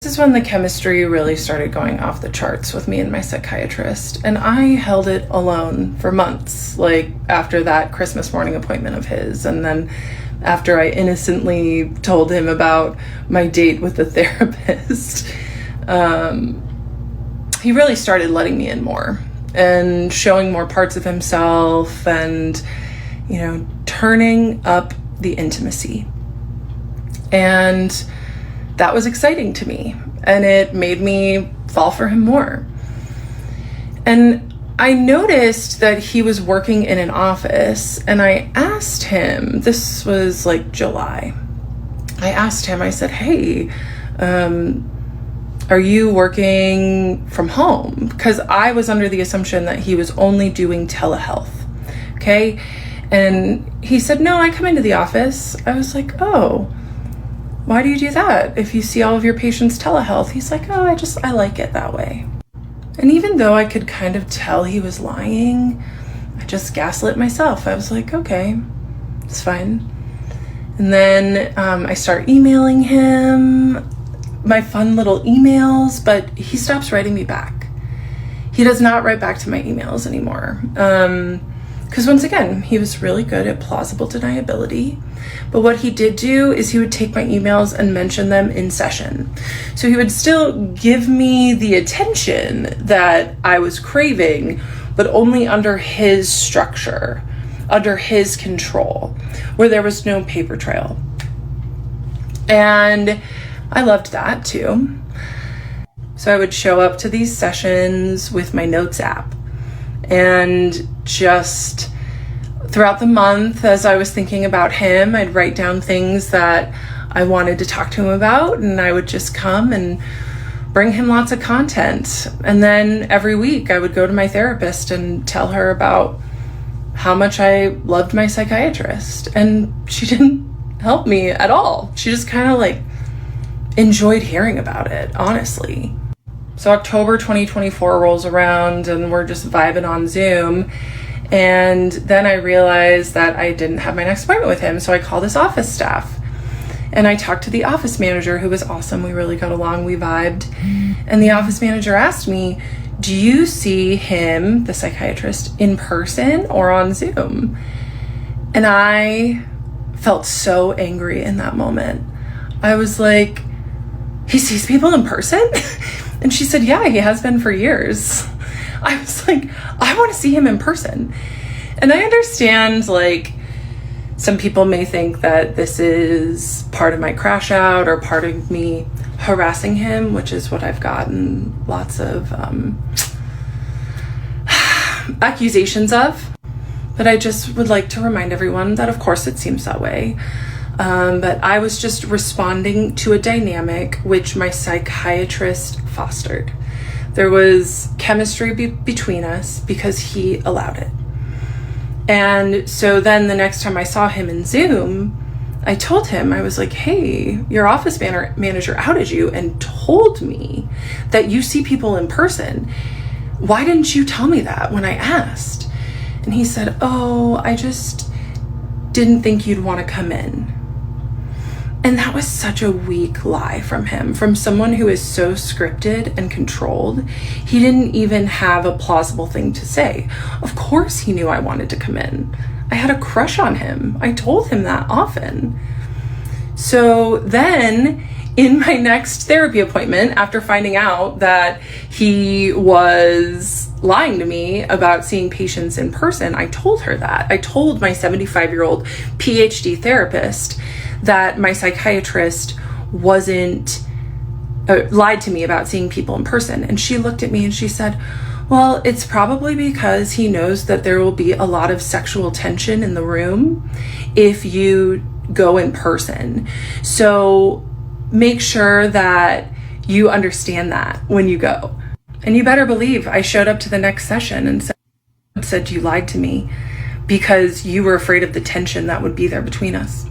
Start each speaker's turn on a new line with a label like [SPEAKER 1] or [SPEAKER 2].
[SPEAKER 1] This is when the chemistry really started going off the charts with me and my psychiatrist, and I held it alone for months, like after that Christmas morning appointment of his, and then after I innocently told him about my date with the therapist. He really started letting me in more and showing more parts of himself and, turning up the intimacy. And that was exciting to me, and it made me fall for him more. And I noticed that he was working in an office, and I asked him, this was like July, I said, hey, are you working from home? Because I was under the assumption that he was only doing telehealth, okay? And he said, no, I come into the office. I was like, oh, why do you do that if you see all of your patients telehealth? He's like, oh, I like it that way. And even though I could kind of tell he was lying, I just gaslit myself. I was like, okay, it's fine. And then I start emailing him my fun little emails, but he stops writing me back. He does not write back to my emails anymore. Because once again, he was really good at plausible deniability. But what he did do is he would take my emails and mention them in session. So he would still give me the attention that I was craving, but only under his structure, under his control, where there was no paper trail. And I loved that too. So I would show up to these sessions with my notes app, and just throughout the month, as I was thinking about him, I'd write down things that I wanted to talk to him about, and I would just come and bring him lots of content. And then every week I would go to my therapist and tell her about how much I loved my psychiatrist. And she didn't help me at all. She just kind of enjoyed hearing about it, honestly. So October 2024 rolls around and we're just vibing on Zoom. And then I realized that I didn't have my next appointment with him. So I called his office staff and I talked to the office manager, who was awesome. We really got along, we vibed. And the office manager asked me, do you see him, the psychiatrist, in person or on Zoom? And I felt so angry in that moment. I was like, he sees people in person? And she said, yeah, he has been for years. I was like, I want to see him in person. And I understand, some people may think that this is part of my crash out or part of me harassing him, which is what I've gotten lots of accusations of. But I just would like to remind everyone that, of course, it seems that way. But I was just responding to a dynamic which my psychiatrist fostered. There was chemistry between us because he allowed it. And so then the next time I saw him in Zoom, I told him, I was like, hey, your office manager outed you and told me that you see people in person. Why didn't you tell me that when I asked? And he said, oh, I just didn't think you'd want to come in. And that was such a weak lie from him, from someone who is so scripted and controlled. He didn't even have a plausible thing to say. Of course he knew I wanted to come in. I had a crush on him. I told him that often. So then in my next therapy appointment, after finding out that he was lying to me about seeing patients in person, I told her that. I told my 75-year-old PhD therapist that my psychiatrist lied to me about seeing people in person. And she looked at me and she said, well, it's probably because he knows that there will be a lot of sexual tension in the room if you go in person. So make sure that you understand that when you go. And you better believe I showed up to the next session and said you lied to me because you were afraid of the tension that would be there between us.